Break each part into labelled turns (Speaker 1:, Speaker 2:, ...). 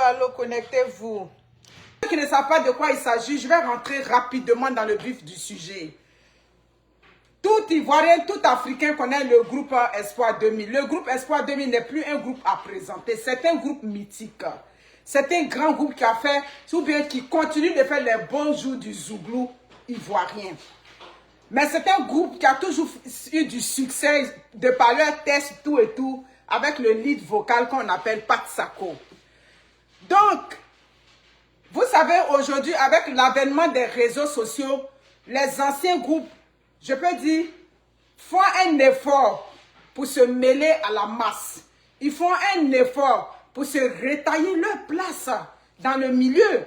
Speaker 1: allô, connectez-vous. Ceux qui ne savent pas de quoi il s'agit, je vais rentrer rapidement dans le vif du sujet. Tout Ivoirien, tout Africain connaît le groupe Espoir 2000. Le groupe Espoir 2000 n'est plus un groupe à présenter, c'est un groupe mythique. C'est un grand groupe qui a fait, ou bien qui continue de faire les bons jours du Zouglou ivoirien. Mais c'est un groupe qui a toujours eu du succès de par leur test, tout et tout, avec le lead vocal qu'on appelle Pat Sako. Donc, vous savez, aujourd'hui, avec l'avènement des réseaux sociaux, les anciens groupes, je peux dire, font un effort pour se mêler à la masse. Ils font un effort pour se retailler leur place dans le milieu.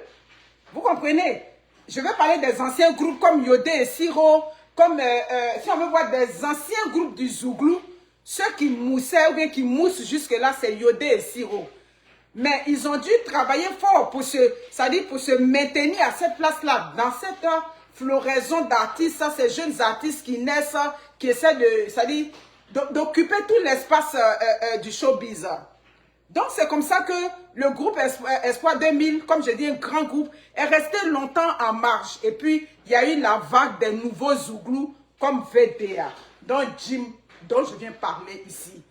Speaker 1: Vous comprenez? Je vais parler des anciens groupes comme Yodé et Siro, comme si on veut voir des anciens groupes du Zouglou, ceux qui moussaient ou bien qui moussent jusque-là, c'est Yodé et Siro. Mais ils ont dû travailler fort pour pour se maintenir à cette place-là, dans cette floraison d'artistes, ces jeunes artistes qui naissent, qui essaient d'occuper tout l'espace du showbiz. Donc c'est comme ça que le groupe Espoir 2000, comme je dis, un grand groupe, est resté longtemps en marche. Et puis, il y a eu la vague des nouveaux Zouglous comme VDA, dont je viens parler ici.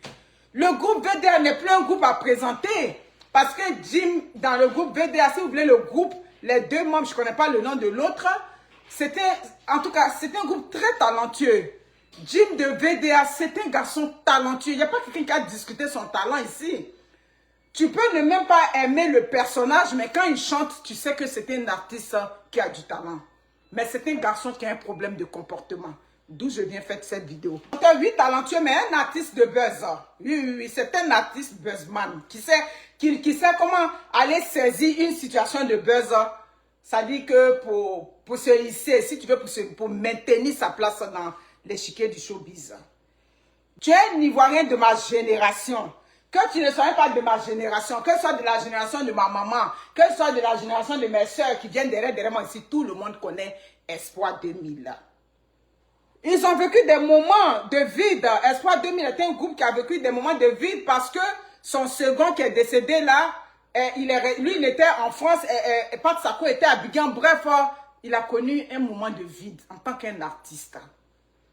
Speaker 1: Le groupe VDA n'est plus un groupe à présenter, parce que Jim, dans le groupe VDA, si vous voulez, le groupe, les deux membres, je ne connais pas le nom de l'autre, c'était, en tout cas, c'était un groupe très talentueux. Jim de VDA, c'est un garçon talentueux. Il n'y a pas quelqu'un qui a discuté son talent ici. Tu peux ne même pas aimer le personnage, mais quand il chante, tu sais que c'est un artiste qui a du talent. Mais c'est un garçon qui a un problème de comportement. D'où je viens faire cette vidéo. Oui, talentueux, mais un artiste de buzz. Oui, c'est un artiste buzzman qui sait comment aller saisir une situation de buzz. Ça dit que pour se hisser, si tu veux, pour maintenir sa place dans l'échiquier du showbiz. Tu es un Ivoirien de ma génération. Que tu ne sois pas de ma génération, que ce soit de la génération de ma maman, que ce soit de la génération de mes soeurs qui viennent derrière moi ici, tout le monde connaît Espoir 2000. Ils ont vécu des moments de vide. Espoir 2000 était un groupe qui a vécu des moments de vide parce que son second qui est décédé là, lui il était en France et Pat Sako était à Abidjan. Bref, il a connu un moment de vide en tant qu'un artiste.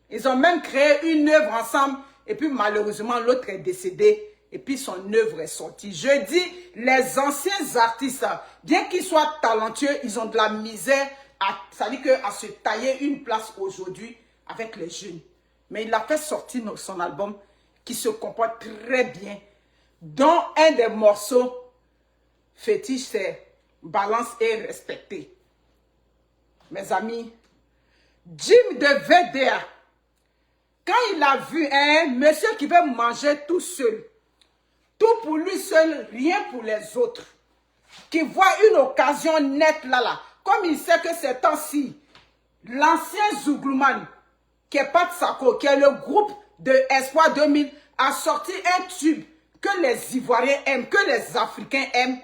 Speaker 1: Ils ont même créé une œuvre ensemble et puis malheureusement l'autre est décédé. Et puis son œuvre est sortie. Je dis, les anciens artistes, bien qu'ils soient talentueux, ils ont de la misère à se tailler une place aujourd'hui avec les jeunes. Mais il a fait sortir son album qui se comporte très bien, dont un des morceaux fétiches, c'est Balance et Respecter. Mes amis, Jim de VDA, quand il a vu un monsieur qui veut manger tout seul, tout pour lui seul, rien pour les autres. Qui voit une occasion nette là. Comme il sait que ces temps-ci, l'ancien Zouglouman, qui est Pat Sako, qui est le groupe de Espoir 2000, a sorti un tube que les Ivoiriens aiment, que les Africains aiment.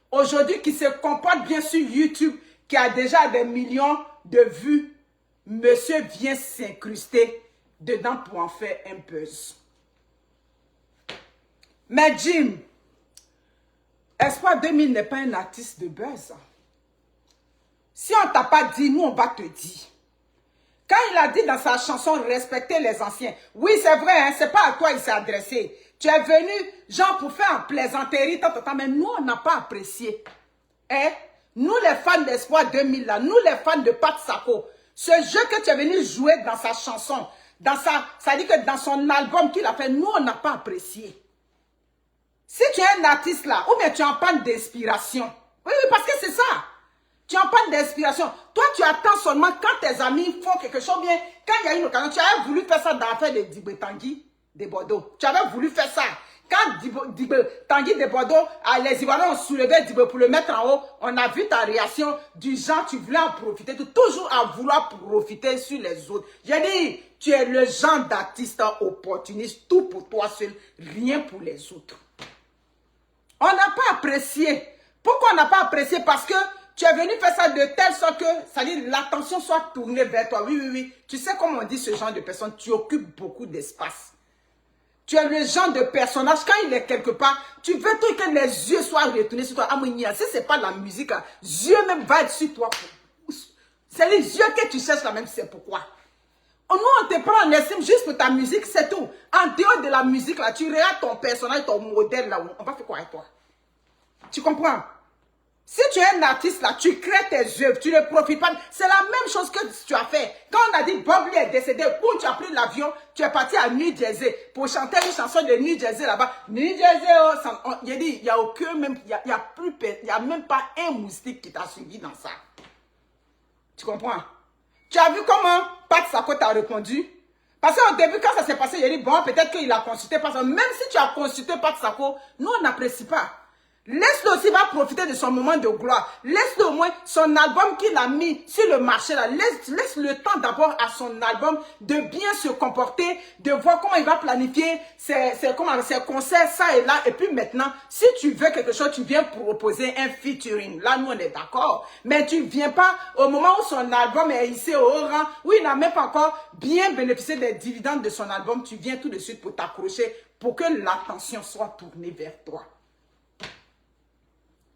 Speaker 1: Aujourd'hui, qui se comporte bien sur YouTube, qui a déjà des millions de vues. Monsieur vient s'incruster dedans pour en faire un buzz. Mais Jim, Espoir 2000 n'est pas un artiste de buzz. Si on ne t'a pas dit, nous on va te dire. Quand il a dit dans sa chanson « Respecter les anciens », oui c'est vrai, hein, c'est pas à toi il s'est adressé. Tu es venu, genre pour faire en plaisanterie, mais nous on n'a pas apprécié. Hein? Nous les fans d'Espoir 2000, là, nous les fans de Pat Sako, ce jeu que tu es venu jouer dans sa chanson, ça dit que dans son album qu'il a fait, nous on n'a pas apprécié. Si tu es un artiste là, ou bien tu es en panne d'inspiration. Oui, parce que c'est ça. Tu es en panne d'inspiration. Toi, tu attends seulement quand tes amis font quelque chose, bien, quand il y a une occasion, tu avais voulu faire ça dans l'affaire de Dibé Tanguy de Bordeaux. Tu avais voulu faire ça. Quand Dibé Tanguy de Bordeaux, les Ivoiriens ont soulevé Dibé pour le mettre en haut, on a vu ta réaction du genre, tu voulais en profiter, toujours à vouloir profiter sur les autres. J'ai dit, tu es le genre d'artiste opportuniste, tout pour toi seul, rien pour les autres. On n'a pas apprécié. Pourquoi on n'a pas apprécié? Parce que tu es venu faire ça de telle sorte que, ça dit, l'attention soit tournée vers toi. Oui. Tu sais comment on dit ce genre de personne, tu occupes beaucoup d'espace. Tu es le genre de personnage, quand il est quelque part, tu veux tout que les yeux soient retournés sur toi. Amounia, si ce n'est pas la musique, Dieu même va être sur toi. C'est les yeux que tu cherches là même, c'est pourquoi. Nous, on te prend en estime juste pour ta musique, c'est tout. En dehors de la musique, là, tu regardes ton personnage, ton modèle, là, on va faire quoi avec toi? Tu comprends? Si tu es un artiste, là, tu crées tes œuvres, tu ne profites pas. C'est la même chose que tu as fait. Quand on a dit Bob Lee est décédé, où tu as pris l'avion, tu es parti à New Jersey pour chanter une chanson de New Jersey là-bas. New Jersey, il a dit, il n'y a aucun même, il y a même pas un moustique qui t'a suivi dans ça. Tu comprends? Tu as vu comment Pat Sako t'a répondu? Parce qu'au début, quand ça s'est passé, il a dit, bon, peut-être qu'il a consulté Pat Sako. Même si tu as consulté Pat Sako, nous, on n'apprécie pas. Laisse-le aussi va profiter de son moment de gloire. Laisse-le au moins son album qu'il a mis sur le marché là. Laisse le temps d'abord à son album de bien se comporter, de voir comment il va planifier ses concerts, ça et là. Et puis maintenant, si tu veux quelque chose, tu viens proposer un featuring. Là, nous, on est d'accord. Mais tu ne viens pas au moment où son album est ici au haut rang, où il n'a même pas encore bien bénéficié des dividendes de son album. Tu viens tout de suite pour t'accrocher, pour que l'attention soit tournée vers toi.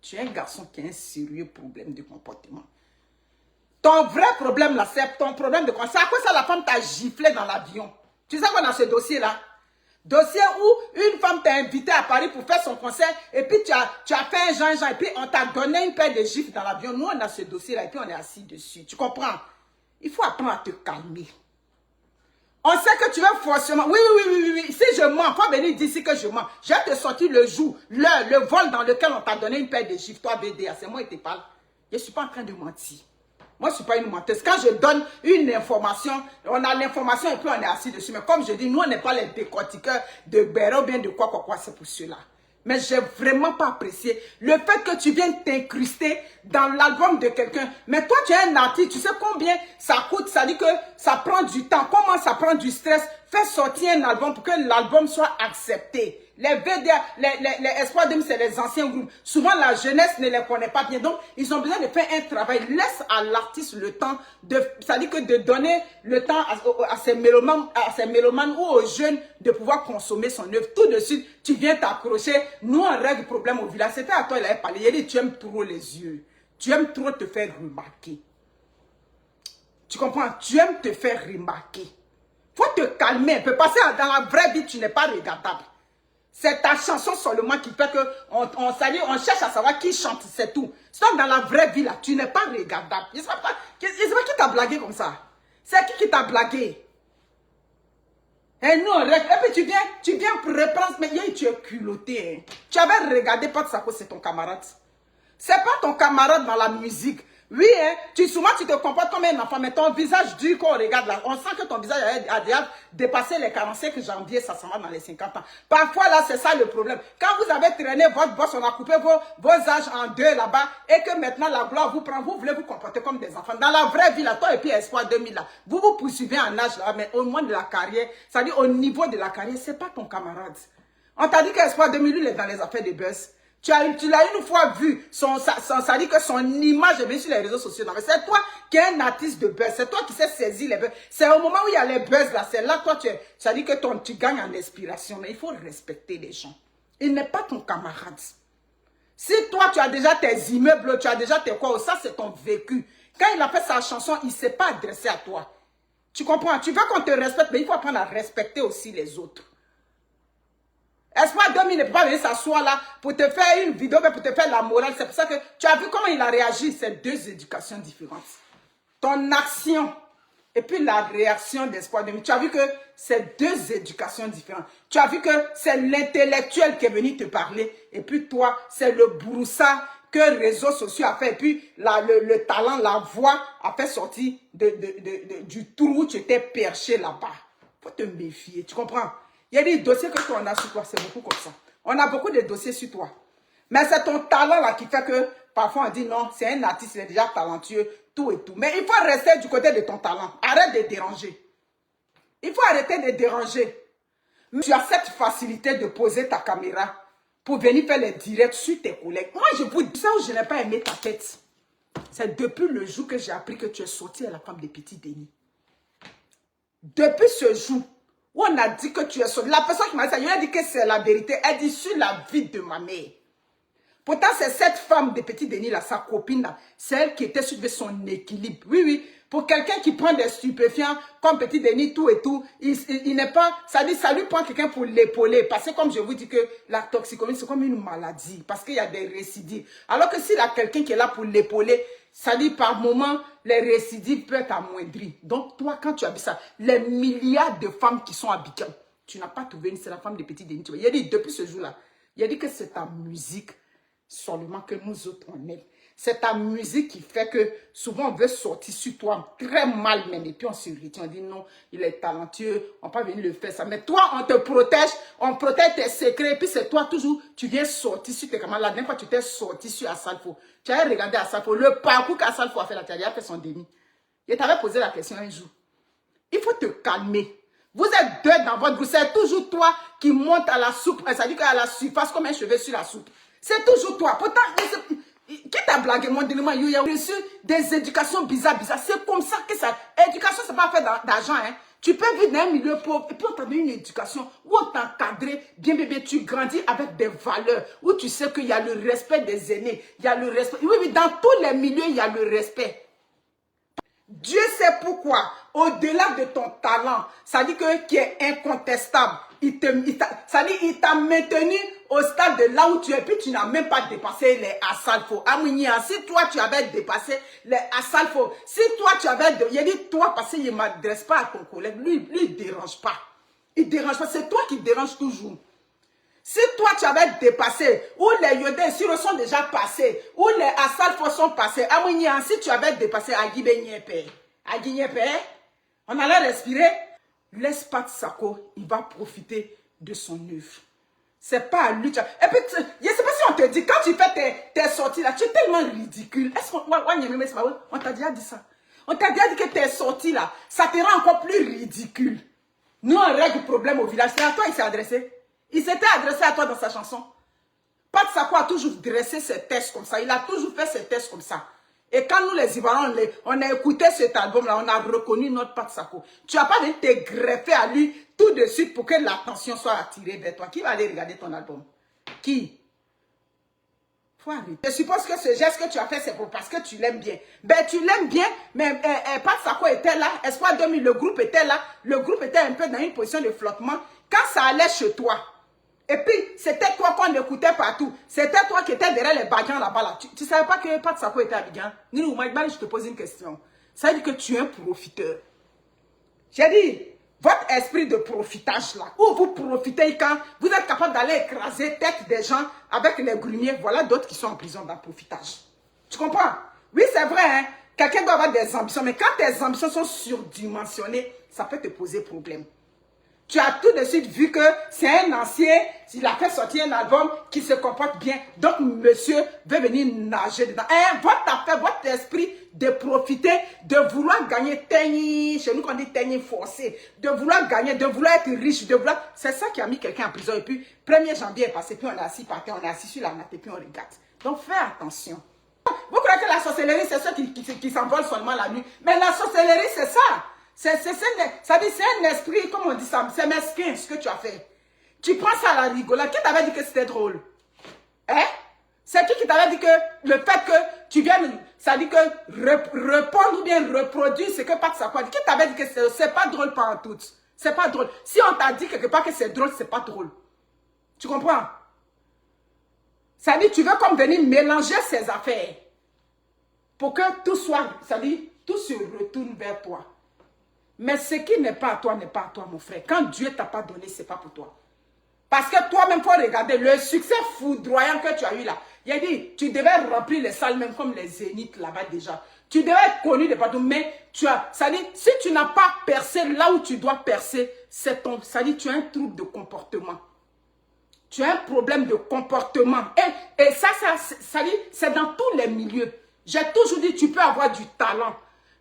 Speaker 1: Tu es un garçon qui a un sérieux problème de comportement. Ton vrai problème là, c'est ton problème de comportement. C'est à quoi ça la femme t'a giflé dans l'avion? Tu sais qu'on a ce dossier là? Dossier où une femme t'a invité à Paris pour faire son concert et puis tu as fait un Jean-Jean et puis on t'a donné une paire de gifles dans l'avion. Nous on a ce dossier là et puis on est assis dessus. Tu comprends? Il faut apprendre à te calmer. On sait que tu veux forcément... Oui. Si je mens, il faut venir d'ici que je mens. Je vais te sortir le jour, l'heure, le vol dans lequel on t'a donné une paire de gifles. Toi, BDA, c'est moi qui te parle. Je ne suis pas en train de mentir. Moi, je ne suis pas une menteuse. Quand je donne une information, on a l'information et puis on est assis dessus. Mais comme je dis, nous, on n'est pas les décortiqueurs de béret ou bien de quoi. C'est pour cela. Mais je n'ai vraiment pas apprécié le fait que tu viennes t'incruster dans l'album de quelqu'un. Mais toi, tu es un artiste, tu sais combien ça coûte. Ça dit que ça prend du temps. Comment ça prend du stress? Fais sortir un album pour que l'album soit accepté. Les VDA, les Espoirs 2000, c'est les anciens groupes. Souvent, la jeunesse ne les connaît pas bien. Donc, ils ont besoin de faire un travail. Laisse à l'artiste le temps ça dit que de donner le temps à ces mélomanes ou aux jeunes de pouvoir consommer son œuvre. Tout de suite, tu viens t'accrocher. Nous, on règle problème au village. C'était à toi, il avait parlé. Il a dit, tu aimes trop les yeux. Tu aimes trop te faire remarquer. Tu comprends? Tu aimes te faire remarquer. Faut te calmer un peu. Parce que dans la vraie vie, tu n'es pas regardable. C'est ta chanson seulement qui fait qu'on on cherche à savoir qui chante, c'est tout. Sauf dans la vraie vie, là, tu n'es pas regardable. Je ne sais pas qui t'a blagué comme ça. C'est qui t'a blagué? Et nous, et puis tu viens pour reprendre, mais tu es culotté. Hein. Tu avais regardé Pat Sako, c'est ton camarade. C'est pas ton camarade dans la musique. Oui, hein, souvent tu te comportes comme un enfant, mais ton visage dur qu'on regarde là, on sent que ton visage a déjà dépassé les 45 janvier, ça s'en va dans les 50 ans. Parfois là, c'est ça le problème. Quand vous avez traîné votre boss, on a coupé vos âges en deux là-bas, et que maintenant la gloire vous prend, vous voulez vous comporter comme des enfants. Dans la vraie vie là, toi et puis Espoir 2000 là, vous vous poursuivez en âge là, mais au moins de la carrière, c'est-à-dire au niveau de la carrière, c'est pas ton camarade. On t'a dit qu'Espoir 2000, il est dans les affaires de buzz. Tu l'as une fois vu, ça dit que son image est venue sur les réseaux sociaux. C'est toi qui es un artiste de buzz. C'est toi qui sais saisir les buzz. C'est au moment où il y a les buzz là. C'est là toi, ça dit que tu gagnes en inspiration. Mais il faut respecter les gens. Il n'est pas ton camarade. Si toi, tu as déjà tes immeubles, tu as déjà tes quoi, ça c'est ton vécu. Quand il a fait sa chanson, il ne s'est pas adressé à toi. Tu comprends? Tu veux qu'on te respecte, mais il faut apprendre à respecter aussi les autres. Espoir 2000 ne peut pas venir s'asseoir là pour te faire une vidéo, mais pour te faire la morale. C'est pour ça que tu as vu comment il a réagi. C'est deux éducations différentes. Ton action et puis la réaction d'Espoir 2000. Tu as vu que c'est deux éducations différentes. Tu as vu que c'est l'intellectuel qui est venu te parler. Et puis toi, c'est le broussa que les réseaux sociaux a fait. Et puis le talent, la voix a fait sortir du trou où tu étais perché là-bas. Il faut te méfier. Tu comprends? Il y a des dossiers que toi, on a sur toi, c'est beaucoup comme ça. On a beaucoup de dossiers sur toi. Mais c'est ton talent là qui fait que parfois on dit non, c'est un artiste, il est déjà talentueux, tout et tout. Mais il faut rester du côté de ton talent. Arrête de déranger. Il faut arrêter de déranger. Tu as cette facilité de poser ta caméra pour venir faire les directs sur tes collègues. Moi, je vous dis ça où je n'ai pas aimé ta tête. C'est depuis le jour que j'ai appris que tu es sorti à la femme de Petit Denis. Depuis ce jour, Où on a dit que tu es sorti. La personne qui m'a dit ça, il a dit que c'est la vérité. Elle dit sur la vie de ma mère. Pourtant, c'est cette femme de Petit Denis, là, sa copine, là, c'est elle qui était sur son équilibre. Oui, oui. Pour quelqu'un qui prend des stupéfiants, comme Petit Denis, tout et tout, il n'est pas... Ça dit, ça lui prend quelqu'un pour l'épauler. Parce que, comme je vous dis que la toxicomanie, c'est comme une maladie. Parce qu'il y a des récidives. Alors que s'il y a quelqu'un qui est là pour l'épauler, ça dit, par moment, les récidives peuvent être amoindries. Donc, toi, quand tu as vu ça, les milliards de femmes qui sont à Abidjan, tu n'as pas trouvé une, c'est la femme de Petit Denis. Il a dit, depuis ce jour-là, il a dit que c'est ta musique seulement que nous autres on aime. C'est ta musique qui fait que souvent on veut sortir sur toi très mal même et puis on se retient, on dit non, il est talentueux, on peut pas venir le faire ça. Mais toi on te protège, on protège tes secrets et puis c'est toi toujours, tu viens sortir sur tes camarades. La dernière fois tu t'es sorti sur Assalfo, tu as regardé Assalfo, le parcours qu'Assalfo a fait là, tu as fait son déni. Je t'avais posé la question un jour. Il faut te calmer. Vous êtes deux dans votre groupe, c'est toujours toi qui monte à la soupe, ça dit qu'à la surface comme un cheveu sur la soupe. C'est toujours toi. Pourtant, qui t'a blagué, mon dénouement, il a reçu des éducations bizarres. C'est comme ça que ça... Éducation, c'est pas fait d'argent, hein. Tu peux vivre dans un milieu pauvre et puis on t'a donné une éducation où on t'a encadré, bien bébé, tu grandis avec des valeurs, où tu sais qu'il y a le respect des aînés, il y a le respect... Oui, oui, dans tous les milieux, il y a le respect. Dieu sait pourquoi, au-delà de ton talent, ça dit que qui est incontestable, il t'a maintenu au stade de là où tu es, puis tu n'as même pas dépassé les Assalfo. Amounia, si toi tu avais dépassé les Assalfo, si toi tu avais, il a dit toi parce qu'il ne m'adresse pas à ton collègue, lui il ne dérange pas. Il ne dérange pas, c'est toi qui dérange toujours. Si toi tu avais dépassé, ou les Yodé Siro sont déjà passés, ou les Assalfo sont passés, Amounia, si tu avais dépassé Agibé on allait respirer, laisse pas de Sako, il va profiter de son œuvre. C'est pas à lui. Et puis, je ne sais pas si on te dit, quand tu fais tes sorties là, tu es tellement ridicule. Est-ce qu'on t'a déjà dit ça? On t'a déjà dit que tes sorties là, ça te rend encore plus ridicule. Nous, on règle le problème au village. C'est à toi qu'il s'est adressé. Il s'était adressé à toi dans sa chanson. Pat Sako a toujours dressé ses tests comme ça. Il a toujours fait ses tests comme ça. Et quand nous les Ivoiriens, on a écouté cet album-là, on a reconnu notre Pat Sako. Tu n'as pas de te greffer à lui tout de suite pour que l'attention soit attirée vers toi. Qui va aller regarder ton album? Qui? Faut arrêter. Je suppose que ce geste que tu as fait, c'est parce que tu l'aimes bien. Ben, tu l'aimes bien, mais Pat Sako était là, Espoir 2000, le groupe était là. Le groupe était un peu dans une position de flottement. Quand ça allait chez toi, et puis, c'était toi qu'on écoutait partout. C'était toi qui étais derrière les baguins là-bas. Là. Tu ne savais pas que Pat Sako était à Abidjan? Je te pose une question. Ça veut dire que tu es un profiteur. J'ai dit, votre esprit de profitage là, où vous profitez quand vous êtes capable d'aller écraser tête des gens avec les grumiers, voilà d'autres qui sont en prison dans le profitage. Tu comprends? Oui, c'est vrai, hein? Quelqu'un doit avoir des ambitions, mais quand tes ambitions sont surdimensionnées, ça peut te poser problème. Tu as tout de suite vu que c'est un ancien, il a fait sortir un album qui se comporte bien. Donc, monsieur veut venir nager dedans. Votre affaire, votre esprit de profiter, de vouloir gagner, chez nous on dit teigner forcé, de vouloir gagner, de vouloir être riche, de vouloir... C'est ça qui a mis quelqu'un en prison. Et puis, 1er janvier est passé, puis on est assis par terre, on est assis sur la natte et puis on regarde. Donc, fais attention. Vous croyez que la sorcellerie, c'est ça qui s'envole seulement la nuit. Mais la sorcellerie, c'est ça. Ça dit, c'est un esprit, comme on dit ça, c'est mesquin ce que tu as fait. Tu prends ça à la rigolade. Qui t'avait dit que c'était drôle? Hein? C'est qui t'avait dit que le fait que tu viennes, ça dit que répondre ou bien reproduire ce que Pat Sako a dit. Qui t'avait dit que c'est pas drôle par en tout? C'est pas drôle. Si on t'a dit quelque part que c'est drôle, c'est pas drôle. Tu comprends? Ça dit, tu veux comme venir mélanger ces affaires. Pour que tout soit, ça dit, tout se retourne vers toi. Mais ce qui n'est pas à toi, n'est pas à toi, mon frère. Quand Dieu ne t'a pas donné, ce n'est pas pour toi. Parce que toi-même, il faut regarder le succès foudroyant que tu as eu là. Il a dit, tu devais remplir les salles même comme les zéniths là-bas déjà. Tu devais être connu de partout, mais tu as, ça dit, si tu n'as pas percé là où tu dois percer, c'est ton, ça dit, tu as un trouble de comportement. Tu as un problème de comportement. Et ça dit, c'est dans tous les milieux. J'ai toujours dit, tu peux avoir du talent.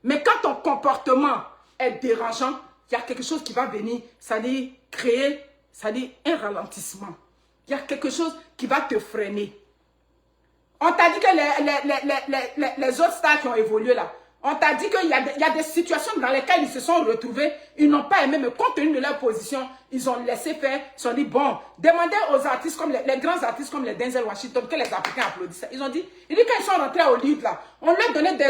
Speaker 1: Mais quand ton comportement est dérangeant, il y a quelque chose qui va venir, ça dit créer, ça dit un ralentissement. Il y a quelque chose qui va te freiner. On t'a dit que les autres stars qui ont évolué là, On t'a dit qu'il y a des situations dans lesquelles ils se sont retrouvés, ils n'ont pas aimé, mais compte tenu de leur position, ils ont laissé faire, ils se sont dit, bon, demandez aux artistes, comme les grands artistes comme les Denzel Washington, que les Africains applaudissent. Ils ont dit, quand ils sont rentrés au Hollywood, là, on leur donnait des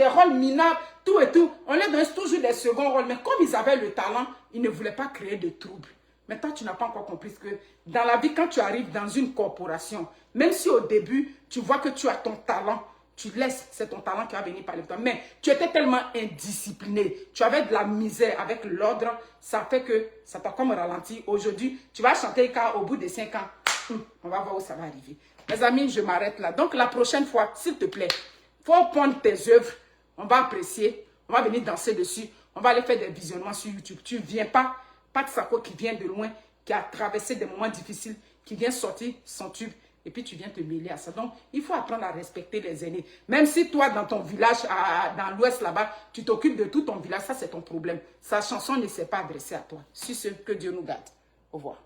Speaker 1: rôles minables, tout et tout. On leur donnait toujours des seconds rôles, mais comme ils avaient le talent, ils ne voulaient pas créer de troubles. Mais toi, tu n'as pas encore compris que dans la vie, quand tu arrives dans une corporation, même si au début, tu vois que tu as ton talent, tu laisses, c'est ton talent qui va venir parler de toi. Mais tu étais tellement indiscipliné, tu avais de la misère avec l'ordre, ça fait que ça t'a comme ralenti. Aujourd'hui, tu vas chanter car au bout de 5 ans, on va voir où ça va arriver. Mes amis, je m'arrête là. Donc la prochaine fois, s'il te plaît, il faut prendre tes œuvres, on va apprécier, on va venir danser dessus, on va aller faire des visionnements sur YouTube. Tu ne viens pas, Pat Sako qui vient de loin, qui a traversé des moments difficiles, qui vient sortir son tube, et puis tu viens te mêler à ça. Donc, il faut apprendre à respecter les aînés. Même si toi, dans ton village, dans l'ouest là-bas, tu t'occupes de tout ton village, ça c'est ton problème. Sa chanson ne s'est pas adressée à toi. Sur ce, que Dieu nous garde. Au revoir.